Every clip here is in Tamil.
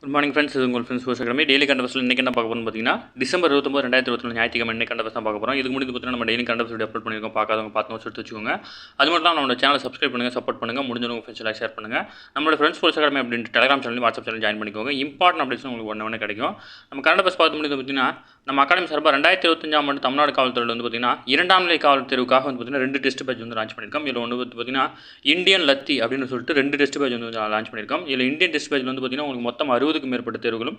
குட் மார்னிங் ஃப்ரெண்ட்ஸ், இது உங்கள் ஃப்ரெண்ட்ஸ் போஸ்ட் டெய்லி கண்டவர்ஸில் இன்றைக்கி என்ன பார்க்க போகிறோம் பார்த்தீங்கன்னா டிசம்பர் 29 2024 ஞாயிற்றுக்கிழமை இன்னைக்கு கண்டவர்ஸ் தான் பார்க்க போகிறோம். இதுக்கு முன்னாடி பார்த்தீங்கன்னா நம்ம டெய்லி கண்டவர்ஸ் வீடியோ அப்லோட் பண்ணியிருக்கோம். பார்க்காதவங்க பார்த்து நோட்ஸ் எடுத்து வச்சுக்கோங்க. அது மட்டும் இல்லாமல் நம்மளோட சேனலை சப்ஸ்கிரைப் பண்ணுங்கள், சப்போர்ட் பண்ணுங்கள், முடிஞ்சவங்க ஃப்ரெண்ட்ஸ் எல்லாம் ஷேர் பண்ணுங்கள். நம்மளோட ஃப்ரெண்ட்ஸ் போஸ்ட் அகாடமி அப்படின்ட்டு Telegram channel WhatsApp channel join பண்ணிக்கோங்க. இம்பார்ட்டன் அப்டேட்ஸ் உங்களுக்கு ஒன்று கிடைக்கும். நம்ம கண்டவர்ஸ் பார்த்து முடியாது பார்த்தீங்கன்னா நம்ம அகாடமி சார்பாக 2025 ஆண்டு தமிழ்நாடு காவல்துறையில் வந்து பார்த்தீங்கன்னா 2ஆம் நிலை காவல் தேர்வுக்காக வந்து பார்த்தீங்கன்னா 2 டெஸ்ட் பேட்ச் வந்து லான்ச் பண்ணியிருக்கோம். இதில் ஒன்று வந்து பார்த்தீங்கன்னா இந்தியன் லத்தி அப்படின்னு சொல்லிட்டு 2 டெஸ்ட் பேட்ச் வந்து லான்ச் பண்ணியிருக்கோம். இதில் இந்தியன் டெஸ்ட் பேட்ச் வந்து பார்த்தீங்கன்னா உங்களுக்கு மொத்தம் 60க்கும் மேற்பட்ட தேர்வுகளும்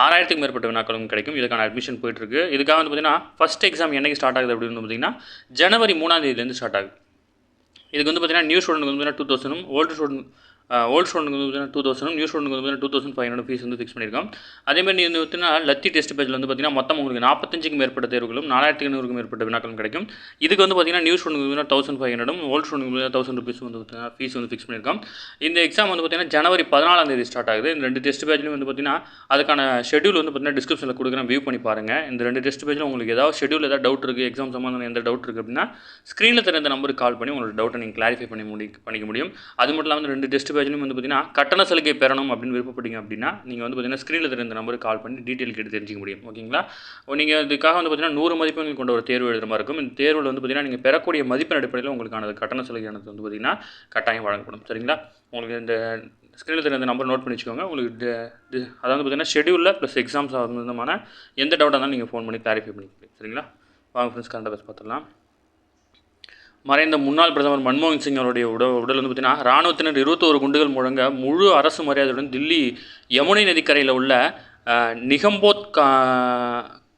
6000க்கும் மேற்பட்ட வினாக்களும் கிடைக்கும். இதுக்கான அட்மிஷன் போயிட்டுருக்கு. இதுக்காக வந்து பார்த்தீங்கன்னா ஃபஸ்ட் எக்ஸாம் என்னைக்கு ஸ்டார்ட் ஆகுது அப்படின்னு பார்த்தீங்கன்னா ஜனவரி 3ஆம் தேதியிலேருந்து ஸ்டார்ட் ஆகுது. இதுக்கு வந்து பார்த்தீங்கன்னா நியூ ஸ்டூடெண்ட் வந்து 2000 ஓல்டு ஸ்டூடெண்ட் வந்து பார்த்தீங்கன்னா 2000 நியூ ஸ்டூடெண்ட் வந்து 2500 ஃபீஸ் வந்து ஃபிக்ஸ் பண்ணியிருக்கோம். அதேமாதிரி வந்து பார்த்தீங்கன்னா லத்தி டெஸ்ட் பேஜில் வந்து பார்த்தீங்கன்னா மொத்தம் உங்களுக்கு 45க்கும் மேற்பட்ட தேர்வுகளும் 4800க்கும் மேற்பட்ட வினாக்களும் கிடைக்கும். இதுக்கு வந்து பார்த்தீங்கன்னா நியூ ஸ்டூடெண்ட் வந்து 1500 ஓல்டு ஸ்டூடெண்ட் 1000 ருபீஸ் வந்து பார்த்தீங்கன்னா ஃபீஸ் வந்து ஃபிக்ஸ் பண்ணியிருக்கோம். இந்த எக்ஸாம் வந்து பார்த்தீங்கன்னா ஜனவரி 14ஆம் தேதி ஸ்டார்ட் ஆகுது. இந்த 2 டெஸ்ட் பேஜ்லையும் வந்து பார்த்தீங்கன்னா அதுக்கான ஷெடியூல் வந்து பார்த்தீங்கன்னா டிஸ்கிரிப்ஷனில் கொடுக்குறேன், வியூ பண்ணி பாருங்கள். இந்த 2 டெஸ்ட் பேஜில் உங்களுக்கு ஏதாவது ஷெடியூல் ஏதாவது டவுட் இருக்குது, எக்ஸாம் சம்மந்தம் எந்த டவுட் இருக்குது அப்படின்னா ஸ்க்ரீனில் தெரிந்த நம்பருக்கு கால் பண்ணி உங்களோட டவுட்டை நீங்கள் கிளாரிஃபை பண்ணிக்க முடியும். அது மட்டும் இல்லாமல் 2 டெஸ்ட் பேஜ்லையும் வந்து பார்த்தீங்கன்னா கட்டண சலுகை பெறணும் அப்படின்னு விருப்பப்பட்டீங்க அப்படின்னா நீங்கள் வந்து பார்த்தீங்கன்னா ஸ்க்ரீனில் தெரிந்த நம்பருக்கு கால் பண்ணி டீட்டெயில் கேட்டு தெரிஞ்சிக்க முடியும். ஓகேங்களா? நீங்கள் இதுக்காக வந்து பார்த்தீங்கன்னா 100 மதிப்பெண்கள் கொண்ட ஒரு தேர்வு எழுதுற மாதிரி இருக்கும். இந்த தேர்வில் வந்து பார்த்தீங்கன்னா நீங்கள் பெறக்கூடிய மதிப்பெண் அடிப்படையில் உங்களுக்கான கட்டண சலுகையானது வந்து பார்த்தீங்கன்னா கட்டாயம் வழங்கப்படும். சரிங்களா? உங்களுக்கு இந்த ஸ்க்ரீனில் தெரிந்த நம்பர் நோட் பண்ணி வச்சுக்கோங்க. உங்களுக்கு அதாவது பார்த்தீங்கன்னா ஷெடியூலில் ப்ளஸ் எக்ஸாம்ஸ் சம்பந்தமான எந்த டவுட்டாக இருந்தாலும் நீங்கள் ஃபோன் பண்ணி கிளாரிஃபை பண்ணிக்கலாம். சரிங்களா? வாங்க ஃப்ரெண்ட்ஸ், கரண்ட் அஃபேர்ஸ் பார்த்துடலாம். மறைந்த முன்னாள் பிரதமர் மன்மோகன் சிங் அவருடைய உடல் வந்து பார்த்தீங்கன்னா இராணுவத்தினர் 21 குண்டுகள் முழங்க முழு அரசு மரியாதையுடன் தில்லி யமுனை நதிக்கரையில் உள்ள நிகம்போத்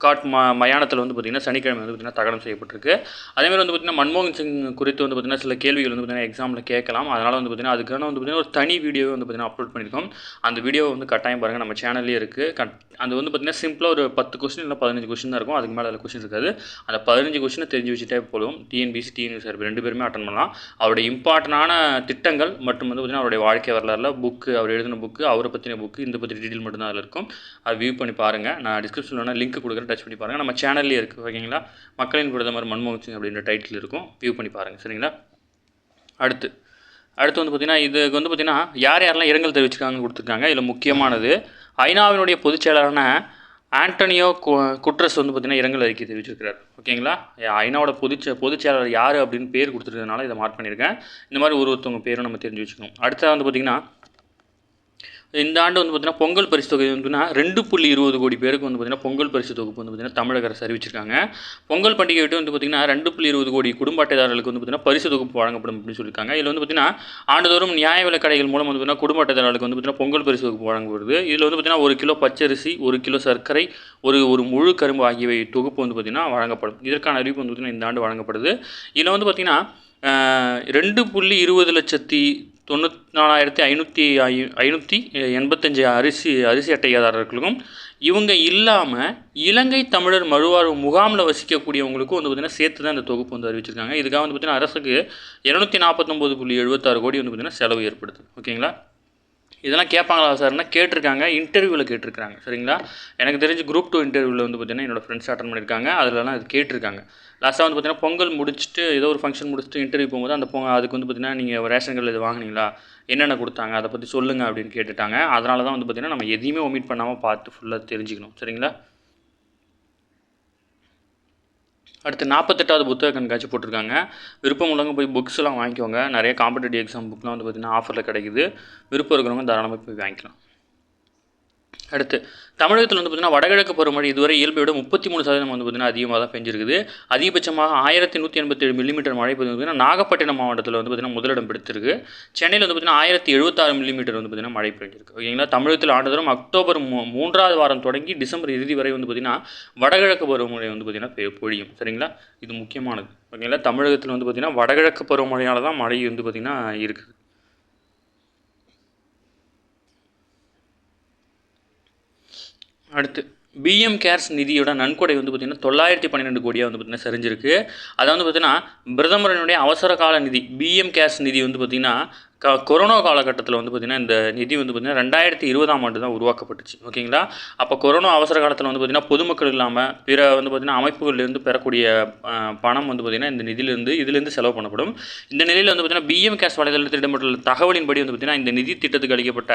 காட் மயானத்தில் வந்து பார்த்திங்கன்னா சனிக்கிழமை வந்து பார்த்திங்கன்னா தகனம் செய்யப்பட்டிருக்கு. அதேமாதிரி வந்து பார்த்திங்கன்னா மன்மோகன் சிங் குறித்து வந்து பார்த்திங்கன்னா சில கேள்விகள் வந்து பார்த்திங்கன்னா எக்ஸாமில் கேட்கலாம். அதனால் வந்து பார்த்திங்கன்னா அதுக்கான வந்து பார்த்திங்கன்னா ஒரு தனி வீடியோவை வந்து பார்த்திங்கன்னா அப்லோட் பண்ணியிருக்கோம். அந்த வீடியோவை வந்து கட்டாயம் பாருங்கள், நம்ம சேனல்லே இருக்குது. அது வந்து பார்த்திங்கன்னா சிம்பிளாக ஒரு 10 கொஸ்டின் இல்லை 15 கொஸ்டின் தான் இருக்கும். அதுக்கு மேலே அதில் கொஸ்டின் இருக்காது. அந்த 15 கொஸ்டினை தெரிஞ்சு வச்சுட்டே போதும். டிஎன்பிசி டிஎன்யூஎஸ்ஆர்பி 2 பேருமே அட்டன் பண்ணலாம். அவருடைய இம்பார்ட்டனான திட்டங்கள் மற்றும் வந்து பார்த்திங்கன்னா அவருடைய வாழ்க்கை வரலாறுல புக்கு, அவர் எழுதின புக்கு, அவரை பற்றின புக்கு, இந்த பற்றி டீட்டெயில் மட்டும்தான் அதில் இருக்கும். அதை வியூ பண்ணி பாருங்கள். நான் டிஸ்கிரிப்ஷனில் வேணால் லிங்க் கொடுக்குறேன், டச் பண்ணி பாருங்கள். நம்ம சேனல்லே இருக்குது. ஓகேங்களா? மக்களின் பிரதமர் மன்மோகன் சிங் அப்படின்ற டைட்டில் இருக்கும், வியூ பண்ணி பாருங்கள். சரிங்களா? அடுத்து வந்து பார்த்திங்கன்னா இதுக்கு வந்து பார்த்திங்கன்னா யாரெல்லாம் இரங்கல் தெரிவிச்சிருக்காங்கன்னு கொடுத்துருக்காங்க. இதில் முக்கியமானது ஐநாவினுடைய பொதுச் செயலாளரான ஆண்டனியோ குட்ரஸ் வந்து பார்த்திங்கன்னா இரங்கல் அறிக்கை தெரிவிச்சிருக்கிறார். ஓகேங்களா? ஐநாவோட பொதுச் செயலாளர் யார் அப்படின்னு பேர் கொடுத்துருக்கறதுனால இதை மார்க் பண்ணியிருக்கேன். இந்த மாதிரி ஒருத்தவங்க பேரும் நம்ம தெரிஞ்சு வச்சுக்கணும். அடுத்தது வந்து பார்த்திங்கன்னா இந்த ஆண்டு வந்து பார்த்திங்கன்னா பொங்கல் பரிசு தொகை வந்து 2.20 கோடி பேருக்கு வந்து பார்த்திங்கன்னா பொங்கல் பரிசு தொகுப்பு வந்து பார்த்திங்கன்னா தமிழக அரசு அறிவிச்சிருக்காங்க. பொங்கல் பண்டிகை விட்டு வந்து பார்த்திங்கன்னா 2.20 கோடி குடும்ப அட்டைதாரர்களுக்கு வந்து பார்த்திங்கன்னா பரிசு தொகுப்பு வழங்கப்படும் அப்படின்னு சொல்லியிருக்காங்க. இதில் வந்து பார்த்திங்கன்னா ஆண்டுதோறும் நியாய விலைக் கடைகள் மூலம் வந்து பார்த்திங்கன்னா குடும்ப அட்டைதாரர்களுக்கு வந்து பார்த்திங்கன்னா பொங்கல் பரிசு தொகுப்பு வழங்கப்படுது. இதில் வந்து பார்த்திங்கன்னா 1 கிலோ பச்சரிசி, 1 கிலோ சர்க்கரை, ஒரு முழு கரும்பு ஆகியவை தொகுப்பு வந்து பார்த்திங்கன்னா வழங்கப்படும். இதற்கான அறிவிப்பு வந்து பார்த்திங்கன்னா இந்த ஆண்டு வழங்கப்படுது. இதில் வந்து பார்த்திங்கன்னா 2,20,94,585 அரிசி அட்டைதாரர்களுக்கும் இவங்க இல்லாமல் இலங்கை தமிழர் மறுவாழ்வு முகாமில் வசிக்கக்கூடியவங்களுக்கும் வந்து பார்த்திங்கன்னா சேர்த்து தான் இந்த தொகுப்பு வந்து அறிவிச்சிருக்காங்க. இதுக்காக வந்து பார்த்திங்கன்னா அரசுக்கு 249.76 கோடி வந்து பார்த்திங்கன்னா செலவு ஏற்படுது. ஓகேங்களா? இதெல்லாம் கேட்பாங்களா சார்னா கேட்டிருக்காங்க, இன்டர்வியூவில் கேட்டிருக்காங்க. சரிங்களா? எனக்கு தெரிஞ்சு குரூப் 2 இன்டர்வியூவில் வந்து பார்த்திங்கன்னா என்னோடய ஃப்ரெண்ட்ஸ் அட்டன் பண்ணியிருக்காங்க. அதிலலாம் இது கேட்டிருக்காங்க. லாஸ்ட்டாக வந்து பார்த்திங்கன்னா பொங்கல் முடிச்சுட்டு ஏதோ ஒரு ஃபங்க்ஷன் முடிச்சுட்டு இன்டர்வியூ போகும்போது அந்த அதுக்கு வந்து பார்த்திங்கன்னா நீங்கள் ரேஷன் கார்டில் இது வாங்கினீங்களா, என்னென்ன கொடுத்தாங்க, அதை பற்றி சொல்லுங்கள் அப்படின்னு கேட்டுட்டாங்க. அதனால தான் வந்து பார்த்திங்கன்னா நம்ம எதையுமே ஒமிட் பண்ணாமல் பார்த்து ஃபுல்லாக தெரிஞ்சுக்கணும். சரிங்களா? அடுத்து 48வது புத்தக கண்காட்சி போட்டிருக்காங்க. விருப்பம் உள்ளவங்க போய் புக்ஸ் எல்லாம் வாங்கிக்கோங்க. நிறைய காம்படிட்டிவ் எக்ஸாம் புக்லாம் வந்து பார்த்திங்கன்னா ஆஃபரில் கிடைக்குது. விருப்பம் இருக்கிறவங்க தாராளமாக போய் வாங்கிக்கலாம். அடுத்து தமிழகத்தில் வந்து பார்த்திங்கன்னா வடகிழக்கு பருவமழை இதுவரை இயல்பை விட 33% வந்து பார்த்திங்கன்னா அதிகமாக தான் பெஞ்சிருக்குது. அதிகபட்சமாக 1187 மில்லிமீட்டர் மழை பெய்து பார்த்திங்கன்னா நாகப்பட்டினம் மாவட்டத்தில் வந்து பார்த்திங்கன்னா முதலிடம் பிடித்திருக்கு. சென்னையில் வந்து பார்த்திங்கன்னா 1076 மில்லிமீட்டர் வந்து பார்த்திங்கன்னா மழை பெய்ஞ்சிருக்கு. ஓகேங்களா? தமிழகத்தில் ஆண்டுதோறும் அக்டோபர் 3ஆவது வாரம் தொடங்கி டிசம்பர் இறுதி வரை வந்து பார்த்திங்கன்னா வடகிழக்கு பருவமழை வந்து பார்த்திங்கன்னா பொழியும். சரிங்களா? இது முக்கியமானது. ஓகேங்களா? தமிழகத்தில் வந்து பார்த்திங்கன்னா வடகிழக்கு பருவமழையால் தான் மழை வந்து பார்த்திங்கன்னா இருக்குது. அடுத்து பிஎம் கேர்ஸ் நிதியோட நன்கொடை வந்து பார்த்திங்கன்னா 912 கோடியாக வந்து பார்த்திங்கன்னா சரிஞ்சிருக்கு. அதை வந்து பார்த்திங்கன்னா பிரதமரனுடைய அவசர கால நிதி பிஎம் கேர்ஸ் நிதி வந்து பார்த்திங்கன்னா கொரோனா காலகட்டத்தில் வந்து பார்த்திங்கன்னா இந்த நிதி வந்து பார்த்திங்கன்னா 2020ஆம் ஆண்டு தான் உருவாக்கப்பட்டுச்சு. ஓகேங்களா? அப்போ கொரோனா அவசர காலத்தில் வந்து பார்த்திங்கன்னா பொதுமக்கள் இல்லாமல் பிற வந்து பார்த்திங்கன்னா அமைப்புகளிலிருந்து பெறக்கூடிய பணம் வந்து பார்த்திங்கன்னா இந்த இதிலிருந்து செலவு பண்ணப்படும். இந்த நிலையில் வந்து பார்த்திங்கன்னா பிஎம் கேர்ஸ் வலைதளத்தில் இடம்பெற்றுள்ள தகவலின்படி வந்து பார்த்திங்கன்னா இந்த நிதி திட்டத்துக்கு அளிக்கப்பட்ட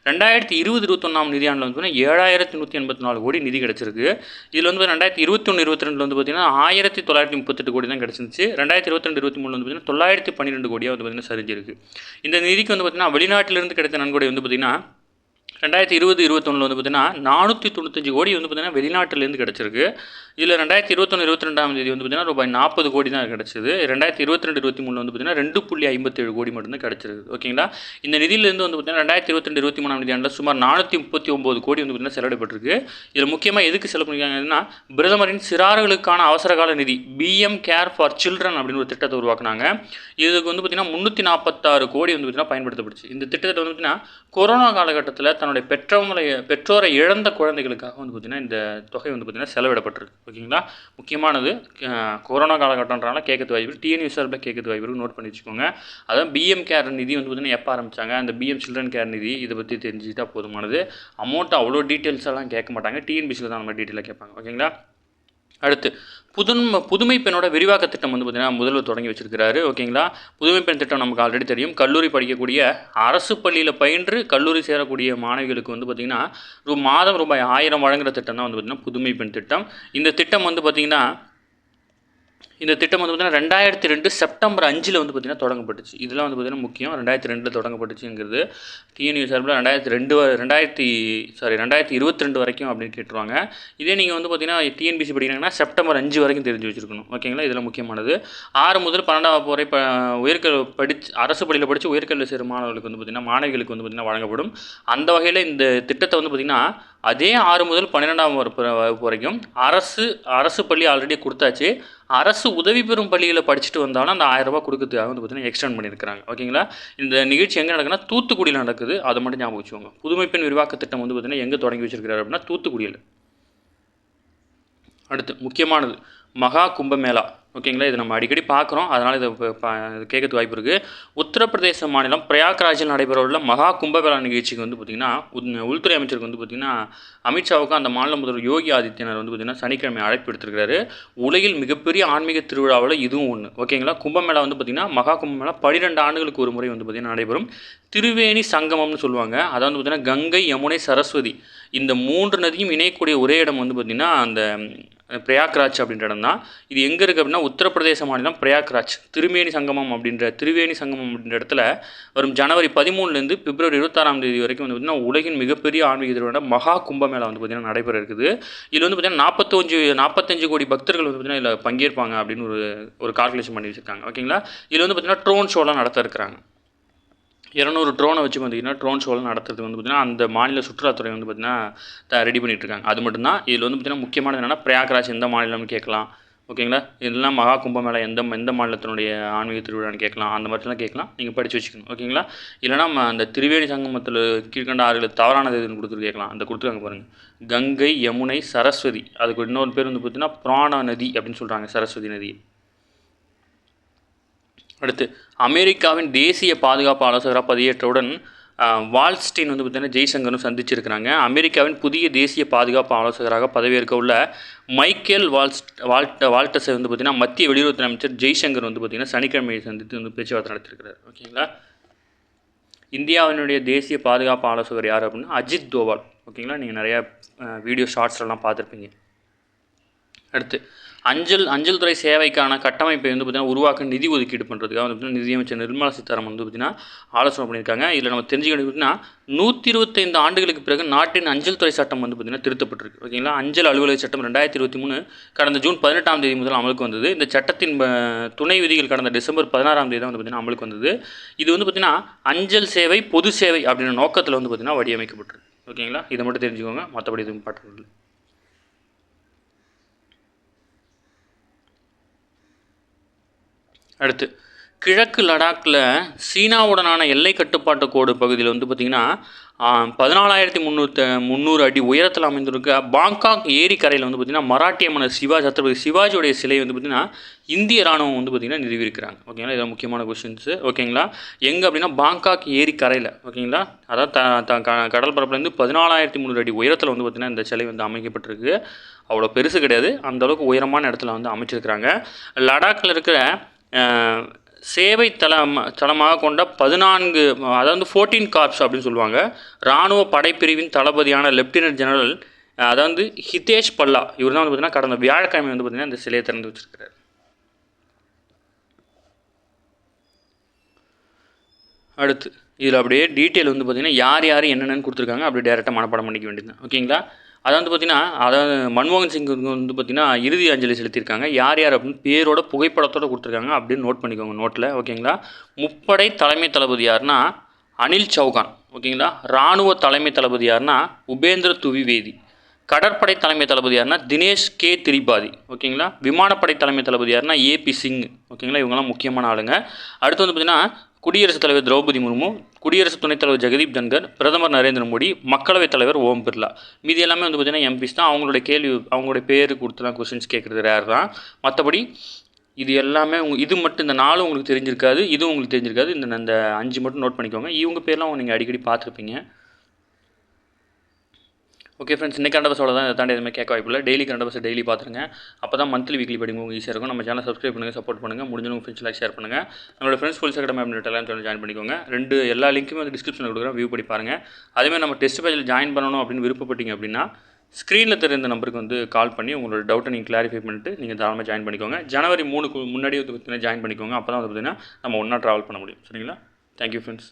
2020-21ஆம் நிதியாண்டில் வந்து பார்த்திங்கன்னா 7184 கோடி நிதி கிடச்சிருக்கு. இதில் வந்து 2021-22 வந்து பார்த்திங்கன்னா 1938 கோடி தான் கிடச்சிருந்துச்சு. 2022-23 வந்து பார்த்திங்கன்னா 912 கோடியாக வந்து பார்த்திங்கன்னா சரிஞ்சிருக்கு. இந்த நிதிக்கு வந்து பார்த்திங்கன்னா வெளிநாட்டிலிருந்து கிடைத்த நன்கொடை வந்து பார்த்திங்கன்னா 2020-21 வந்து பார்த்திங்கன்னா 495 கோடி வந்து பார்த்திங்கன்னா வெளிநாட்டிலேருந்து கிடச்சிருக்கு. இதில் 2021-22ஆம் தேதி வந்து பார்த்திங்கன்னா ரூபாய் 40 கோடி தான் கிடச்சிது. 2022-23 வந்து பார்த்திங்கன்னா 2.57 கோடி மட்டும்தான் கிடச்சிருக்கு. ஓகேங்களா? இந்த நிதியிலேருந்து வந்து பார்த்திங்கன்னா 2022-23ஆம் நிதியாண்டில் சுமார் 439 கோடி வந்து பார்த்திங்கன்னா செலவிடப்பட்டிருக்கு. இதில் முக்கியமாக எதுக்கு செலவு பண்ணியிருக்காங்கன்னா பிரதமரின் சிறார்களுக்கான அவசரகால நிதி பிஎம் கேர் ஃபார் சில்ட்ரன் அப்படின்னு ஒரு திட்டத்தை உருவாக்குனாங்க. இதுக்கு வந்து பார்த்திங்கன்னா 346 கோடி வந்து பார்த்திங்கன்னா பயன்படுத்தப்பட்டுச்சு. இந்த திட்டத்தை வந்து பார்த்திங்கன்னா கொரோனா காலகட்டத்தில் தன்னுடைய பெற்றோரை இழந்த குழந்தைகளுக்காக வந்து பார்த்திங்கன்னா இந்த தொகை வந்து பார்த்திங்கன்னா செலவிடப்பட்டிருக்கு. ஓகேங்களா? முக்கியமானது கொரோனா காலகட்டம்ன்றனால கேட்கறது வாய்ப்பு, டிஎன்யூ சார்பில் கேட்கறது வாய்ப்பு, நோட் பண்ணி வச்சுக்கோங்க. அதான் பிஎம் கேர் நிதி வந்து பார்த்திங்கன்னா எப்போ ஆரம்பித்தாங்க, அந்த பிஎம் சில்ட்ரன் கேர் நிதி இதை பற்றி தெரிஞ்சுக்கிட்டால் போதுமானது. அமௌண்ட் அவ்வளோ டீட்டெயில்ஸெல்லாம் கேட்க மாட்டாங்க, டிஎன்பிசியில் தான் நம்ம டீட்டெயிலாக கேட்பாங்க. ஓகேங்களா? அடுத்து புதுமை பெண்ணோட விரிவாக்க திட்டம் வந்து பார்த்திங்கன்னா முதல்வர் தொடங்கி வச்சிருக்கிறாரு. ஓகேங்களா? புதுமை பெண் திட்டம் நமக்கு ஆல்ரெடி தெரியும். கல்லூரி படிக்கக்கூடிய அரசு பள்ளியில் பயின்று கல்லூரி சேரக்கூடிய மாணவிகளுக்கு வந்து பார்த்திங்கன்னா மாதம் ரூபாய் 1000 வழங்குகிற திட்டம் தான் வந்து பார்த்திங்கன்னா புதுமை பெண் திட்டம். இந்த திட்டம் வந்து பார்த்திங்கன்னா 2002 செப்டம்பர் 5 வந்து பார்த்திங்கன்னா தொடங்கப்பட்டுச்சு. இதெல்லாம் வந்து பார்த்திங்கன்னா முக்கியம். 2002 தொடங்கப்பட்டுச்சுங்கிறது டிஎன்யூ சார்பில் 2022 வரைக்கும் அப்படின்னு கேட்டுருவாங்க. இதே நீங்கள் வந்து பார்த்திங்கன்னா டிஎன்பிசி படிக்கிறாங்கன்னா செப்டம்பர் 5 வரைக்கும் தெரிஞ்சு வச்சுருக்கணும். ஓகேங்களா? இதெல்லாம் முக்கியமானது. 6 முதல் 12ஆம் வகுப்பு வரை உயர்கல்வி அரசு பள்ளியில் படித்து உயர்கல்வி சேரும் மாணவர்களுக்கு வந்து பார்த்திங்கன்னா மாணவிகளுக்கு வந்து பார்த்திங்கன்னா வழங்கப்படும். அந்த வகையில் இந்த திட்டத்தை வந்து பார்த்திங்கன்னா அதே 6 முதல் 12ஆம் வகுப்பு வரைக்கும் அரசு பள்ளி ஆல்ரெடி கொடுத்தாச்சு. அரசு உதவி பெறும் பள்ளியில் படிச்சுட்டு வந்தாலும் அந்த 1000 ரூபாய் கொடுக்கறதுக்காக வந்து பார்த்திங்கன்னா எக்ஸ்டெண்ட் பண்ணியிருக்கிறாங்க. ஓகேங்களா? இந்த நிகழ்ச்சி எங்கே நடக்குதுன்னா தூத்துக்குடியில் நடக்குது. அதை மட்டும் ஞாபகம் வச்சுக்கோங்க. புதுமை பெண் விரிவாக்க திட்டம் வந்து பார்த்திங்கன்னா எங்கே தொடங்கி வச்சிருக்கிறாரு அப்படின்னா தூத்துக்குடியில். அடுத்து முக்கியமானது மகா கும்பமேளா. ஓகேங்களா? இது நம்ம அடிக்கடி பார்க்குறோம், அதனால் இதை கேட்கறதுக்கு வாய்ப்பு இருக்குது. உத்தரப்பிரதேச மாநிலம் பிரயாக்ராஜில் நடைபெறவுள்ள மகா கும்பமேளா நிகழ்ச்சிக்கு வந்து பார்த்திங்கன்னா உள்துறை அமைச்சருக்கு வந்து பார்த்திங்கன்னா அமித்ஷாவுக்கு அந்த மாநில முதல்வர் யோகி ஆதித்யநாத் வந்து பார்த்திங்கன்னா சனிக்கிழமை அழைப்பு எடுத்திருக்கிறாரு. உலகில் மிகப்பெரிய ஆன்மீக திருவிழாவில் இதுவும் ஒன்று. ஓகேங்களா? கும்பமேளா வந்து பார்த்திங்கன்னா மகா கும்பமேளா 12 ஆண்டுகளுக்கு ஒரு முறை வந்து பார்த்திங்கன்னா நடைபெறும். திரிவேணி சங்கமம்னு சொல்லுவாங்க. அதாவது வந்து பார்த்திங்கன்னா கங்கை, யமுனை, சரஸ்வதி இந்த 3 நதியும் இணையக்கூடிய ஒரே இடம் வந்து பார்த்திங்கன்னா அந்த பிரயாக்ராஜ் அப்படின்ற இடம் தான். இது எங்கே இருக்குது அப்படின்னா உத்தரப்பிரதேச மாநிலம் பிரயாக்ராஜ். திரிவேணி சங்கமம் அப்படின்ற இடத்துல வரும் ஜனவரி 13லேருந்து பிப்ரவரி 26ஆம் தேதி வரைக்கும் வந்து பார்த்திங்கன்னா உலகின் மிகப்பெரிய ஆன்மீக திருவிழா மகா கும்பமேளா வந்து பார்த்திங்கன்னா நடைபெற இருக்குது. இதில் வந்து பார்த்திங்கன்னா 45 கோடி பக்தர்கள் வந்து பார்த்திங்கன்னா இதில் பங்கேற்பாங்க அப்படின்னு ஒரு கால்குலேஷன் பண்ணி வச்சுருக்காங்க. ஓகேங்களா? இதில் வந்து பார்த்திங்கன்னா ட்ரோன் ஷோலாம் நடத்த இருக்கிறாங்க. 200 ட்ரோனை வச்சு பார்த்திங்கன்னா ட்ரோன் ஷோலாம் நடத்துறதுக்கு வந்து பார்த்திங்கன்னா அந்த மாநில சுற்றுலாத்துறை வந்து பார்த்திங்கன்னா ரெடி பண்ணிகிட்ருக்காங்க. அது மட்டும்தான். இதில் வந்து பார்த்திங்கன்னா முக்கியமானது என்னென்னா பிரயாக்ராஜ் எந்த மாநிலம்னு கேட்கலாம். ஓகேங்களா? இதெல்லாம் மகா கும்பமேளா எந்த மாநிலத்தினுடைய ஆன்மீக திருவிழான்னு கேட்கலாம். அந்த மாதிரிலாம் கேட்கலாம். நீங்கள் படித்து வச்சுக்கணும். ஓகேங்களா? இல்லைனா அந்த திரிவேணி சங்கமத்தில் கீழ்கண்ட ஆறுகள் தவறானது எதுன்னு கொடுத்துட்டு கேட்கலாம். அந்த கொடுத்துருக்காங்க பாருங்கள். கங்கை, யமுனை, சரஸ்வதி. அதுக்கு இன்னொரு பேர் வந்து பார்த்திங்கன்னா பிராண நதி அப்படின்னு சொல்கிறாங்க, சரஸ்வதி நதி. அடுத்து அமெரிக்காவின் தேசிய பாதுகாப்பு ஆலோசகராக பதவியேற்றவுடன் வால்ஸ்டீன் வந்து பார்த்திங்கன்னா ஜெய்சங்கரும் சந்திச்சிருக்கிறாங்க. அமெரிக்காவின் புதிய தேசிய பாதுகாப்பு ஆலோசகராக பதவியேற்க உள்ள மைக்கேல் வால்டஸை வந்து பார்த்திங்கன்னா மத்திய வெளியுறவுத்துறை அமைச்சர் ஜெய்சங்கர் வந்து பார்த்திங்கன்னா சனிக்கிழமையை சந்தித்து வந்து பேச்சுவார்த்தை நடத்திருக்கிறார். ஓகேங்களா? இந்தியாவினுடைய தேசிய பாதுகாப்பு ஆலோசகர் யார் அப்படின்னா அஜித் தோவால். ஓகேங்களா? நீங்கள் நிறையா வீடியோ ஷார்ட்ஸ்லாம் பார்த்துருப்பீங்க. அடுத்து அஞ்சல் துறை சேவைக்கான கட்டமைப்பை வந்து பார்த்திங்கன்னா உருவாக்க நிதி ஒதுக்கீடு பண்ணுறதுக்காக வந்து பார்த்திங்கன்னா நிதியமைச்சர் நிர்மலா சீதாராமன் வந்து பார்த்திங்கன்னா ஆலோசனை பண்ணியிருக்காங்க. இதில் நம்ம தெரிஞ்சுக்கிட்டு பார்த்திங்கன்னா 125 ஆண்டுகளுக்கு பிறகு நாட்டின் அஞ்சல் துறை சட்டம் வந்து பார்த்திங்கன்னா திருத்தப்பட்டிருக்கு. ஓகேங்களா? அஞ்சல் அலுவலக சட்டம் 2023 கடந்த ஜூன் 18ஆம் தேதி முதல் அமலுக்கு வந்தது. இந்த சட்டத்தின் துணை விதிகள் கடந்த டிசம்பர் 16ஆம் தேதி தான் வந்து பார்த்திங்கன்னா அமலுக்கு வந்தது. இது வந்து பார்த்திங்கன்னா அஞ்சல் சேவை பொது சேவை அப்படின்ற நோக்கத்தில் வந்து பார்த்திங்கன்னா வடிவமைக்கப்பட்டிருக்கு. ஓகேங்களா? இதை மட்டும் தெரிஞ்சுக்கோங்க, மற்றபடி எதுவும் பாட்டு. அடுத்து கிழக்கு லடாக்கில் சீனாவுடனான எல்லை கட்டுப்பாட்டு கோடு பகுதியில் வந்து பார்த்திங்கன்னா 14,300 அடி உயரத்தில் அமைந்திருக்க பாங்காக் ஏரி கரையில் வந்து பார்த்திங்கன்னா மராட்டிய மன்னர் சத்ரபதி சிவாஜியோடைய சிலை வந்து பார்த்திங்கன்னா இந்திய ராணுவம் வந்து பார்த்திங்கன்னா நிறுவியிருக்கிறாங்க. ஓகேங்களா, இதெல்லாம் முக்கியமான கொஸ்டின்ஸு. ஓகேங்களா, எங்கே அப்படின்னா பாங்காக் ஏரி கரையில். ஓகேங்களா, அதாவது கடல் பரப்புலேருந்து 14,300 அடி உயரத்தில் வந்து பார்த்திங்கன்னா இந்த சிலை வந்து அமைக்கப்பட்டிருக்கு. அவ்வளோ பெருசு கிடையாது, அந்தளவுக்கு உயரமான இடத்துல வந்து அமைச்சிருக்கிறாங்க. லடாக்கில் இருக்கிற சேவை தளமாக கொண்ட 14, அதாவது 14 கார்ப்ஸ் அப்படின்னு சொல்லுவாங்க. இராணுவ படைப்பிரிவின் தளபதியான லெப்டினன்ட் ஜெனரல் அதாவது ஹிதேஷ் பல்லா, இவர் தான் வந்து பார்த்திங்கன்னா கடந்த வியாழக்கிழமை வந்து பார்த்திங்கன்னா இந்த சிலையை திறந்து வச்சிருக்கிறார். அடுத்து இதில் அப்படியே டீட்டெயில் வந்து பார்த்திங்கன்னா யார் யார் என்னென்னு கொடுத்துருக்காங்க, அப்படியே டேரெக்டாக மனப்பாடம் பண்ணிக்க வேண்டியது. ஓகேங்களா, அதாவது பார்த்திங்கன்னா மன்மோகன் சிங்குக்கு வந்து பார்த்திங்கன்னா இறுதி அஞ்சலி செலுத்தியிருக்காங்க. யார் யார் அப்படின்னு பேரோட புகைப்படத்தோடு கொடுத்துருக்காங்க அப்படின்னு நோட் பண்ணிக்கோங்க நோட்டில். ஓகேங்களா, முப்படை தலைமை தளபதி யாருன்னா அனில் சௌகான். ஓகேங்களா, இராணுவ தலைமை தளபதி யாருன்னா உபேந்திர துவிவேதி. கடற்படை தலைமை தளபதி யாருன்னா தினேஷ் கே திரிபாதி. ஓகேங்களா, விமானப்படை தலைமை தளபதி யாருன்னா ஏபி சிங். ஓகேங்களா, இவங்கெல்லாம் முக்கியமான ஆளுங்க. அடுத்து வந்து பார்த்திங்கன்னா குடியரசுத் தலைவர் திரௌபதி முர்மு, குடியரசு துணைத் தலைவர் ஜெகதீப் தன்கர், பிரதமர் நரேந்திர மோடி, மக்களவைத் தலைவர் ஓம் பிர்லா. மீதி எல்லாமே வந்து பார்த்திங்கன்னா எம்பிஸ் தான். அவங்களுடைய பேர் கொடுத்து தான் கொஸ்டின்ஸ் கேட்குறது ரேர் தான். மற்றபடி இது எல்லாமே இது மட்டும் இந்த 4 உங்களுக்கு தெரிஞ்சிருக்காது, இதுவும் உங்களுக்கு தெரிஞ்சிருக்காது. இந்த 5 மட்டும் நோட் பண்ணிக்கோங்க. இவங்க பேர்லாம் நீங்கள் அடிக்கடி பார்த்துருப்பீங்க. ஓகே ஃப்ரெண்ட்ஸ், இன்றைக்கி கரண்ட் அஃபேர்ஸ் தான். இதை தாண்டி எதுவுமே கேட்க வாய்ப்பில்லை. டெய்லி கரண்ட் அஃபேர்ஸ் டெய்லி பார்த்துருங்க. அப்போ தான் மந்த்லி வீக்லி படிக்கும் உங்களுக்கு ஈஸியாக இருக்கும். நம்ம சேனல் சப்ஸ்கிரைப் பண்ணுங்கள், சப்போர்ட் பண்ணுங்கள். முடிஞ்சவங்க ஃப்ரெண்ட்ஸ்லாம் ஷேர் பண்ணுங்கள். நம்மளோட ஃப்ரெண்ட்ஸ் ஃபுல்ஸ் அகாடமி அப்படின்னு டெலிகிராம் சேனல் ஜாயின் பண்ணிக்கோங்க. எல்லா லிங்க்குமே வந்து டிஸ்கிரிப்ஷனில் கொடுக்குறோம், வியூ பண்ணி பாருங்கள். அதேமாதிரி நம்ம டெஸ்ட் பேஜில் ஜாயின் பண்ணணும் அப்படின்னு விருப்பப்பட்டீங்க அப்படின்னா ஸ்க்ரீனில் தெரிந்த நம்பருக்கு வந்து கால் பண்ணி உங்களோட டவுட்டை நீங்கள் கிளாரிஃபை பண்ணிட்டு நீங்கள் தாராளமாக ஜாயின் பண்ணிக்கோங்க. ஜனவரி 3க்கு முன்னாடியே வந்து ஜாயின் பண்ணிக்கோங்க. அப்போ தான் வந்து பார்த்திங்கன்னா நம்ம ஒன்றா ட்ராவல் பண்ண முடியும். சரிங்களா, தேங்க்யூ ஃப்ரெண்ட்ஸ்.